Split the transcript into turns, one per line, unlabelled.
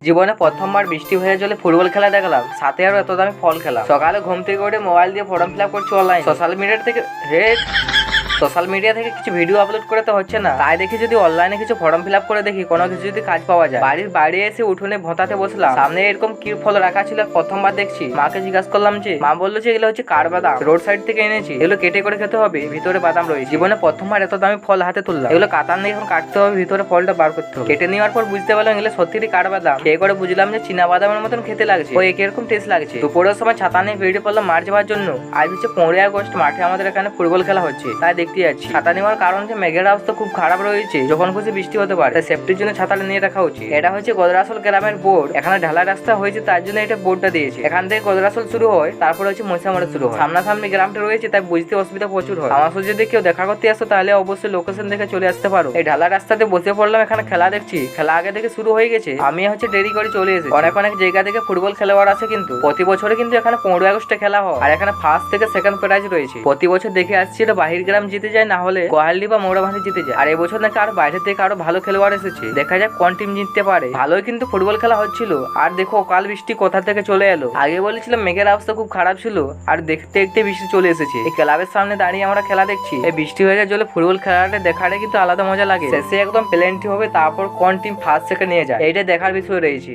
জীবনে প্রথমবার বৃষ্টি ভেজা জলে ফুটবল খেলা দেখলাম, সাথে আরো এত দামি ফল খেলাম। সকালে ঘুম থেকে উঠে মোবাইল দিয়ে ফর্ম ফিল আপ করছি অনলাইন। সোশ্যাল মিডিয়া থেকে কিছু ভিডিও আপলোড করে তো হচ্ছে না, তাই দেখি যদি অনলাইনে কিছু ফর্ম ফিল আপ করে দেখি কোনো কিছু যদি কাজ পাওয়া যায়। বাড়ির বাইরে এসে উঠোনে ভোঁতাতে বসলাম, সামনে এরকম কি ফল রাখা ছিল প্রথমবার দেখছি। মাকে জিজ্ঞাসা করলাম যে, মা বললো যে এগুলো হচ্ছে কাঠবাদাম, রোড সাইড থেকে এনেছি, এগুলো কেটে করে খেতে হবে, ভিতরে বাদাম রয়েছে। জীবনে প্রথমবার এত দামি ফল হাতে তুললাম। এগুলো কাতার নিয়ে এখন কাটতে হবে, ভিতরে ফলটা বার করতে হবে। কেটে নেওয়ার পর বুঝতে পারলাম এগুলো সত্যি কাঠবাদাম। খেয়ে করে বুঝলাম যে চীনা বাদামের মতন খেতে লাগছে, ওই এরকম টেস্ট লাগছে। দুপুরের সময় ছাতা নিয়ে বেরিয়ে পড়লাম মাঠ যাওয়ার জন্য। আজ হচ্ছে 15 আগস্ট, মাঠে আমাদের এখানে ফুটবল খেলা হচ্ছে, তাই দেখতে যাচ্ছি। ছাতা নেওয়ার কারণ যে মেঘের অবস্থা খুব খারাপ রয়েছে, যখন খুশি বৃষ্টি হতে পারে, তাই সেফটির জন্য ছাতাটা নিয়ে রাখা উচিত। এটা হচ্ছে গদরাসল গ্রামের বোর্ড, এখানে ঢালা রাস্তা হয়েছে তার জন্য এটা বোর্ডটা দিয়েছে। এখান থেকে গদরাসল শুরু হয়, তারপরে হচ্ছে মহিষামড়া শুরু হয়। সামনাসামনি গ্রামটা রয়েছে, তাই বুঝতে অসুবিধা প্রচুর হয়। আমার সাথে যদি কেউ দেখা করতে আসো তাহলে অবশ্যই লোকেশন দেখে চলে আসতে পারো। এই ঢালা রাস্তাতে বসে পড়লাম, এখানে খেলা দেখছি। খেলা আগে থেকে শুরু হয়ে গেছে, আমি হচ্ছে দেরি করে চলে এসেছি। অনেক জায়গা থেকে ফুটবল খেলোয়াড় আছে, কিন্তু প্রতি বছরে কিন্তু এখানে 15 আগস্টে খেলা হয়। আর এখানে ফার্স্ট থেকে সেকেন্ড প্রাইজ রয়েছে। প্রতি বছর দেখে আসছি এটা বাহির গ্রাম জিতে যায়, না হলে গোয়ালদি বা মৌরাভান্তি জিতে যায়। আর এবছর নাকি আরো বাইরে থেকে আরো ভালো খেলোয়াড় এসেছে, দেখা যাক কোন টিম জিততে পারে। ভালোই কিন্তু ফুটবল খেলা হচ্ছিল, আর দেখো অকাল বৃষ্টি কোথা থেকে চলে এলো। আগে বলেছিলাম মেঘের অবস্থা খুব খারাপ ছিল, আর দেখতে দেখতে বৃষ্টি চলে এসেছে। এই ক্লাবের সামনে দাঁড়িয়ে আমরা খেলা দেখছি। এই বৃষ্টি হয়ে জলে ফুটবল খেলাটা দেখাটা কিন্তু আলাদা মজা লাগে। শেষে একদম প্লেনটি হবে, তারপর কোন টিম ফার্স্ট সেকেন্ড নিয়ে যায়, এইটা দেখার বিষয় রয়েছে।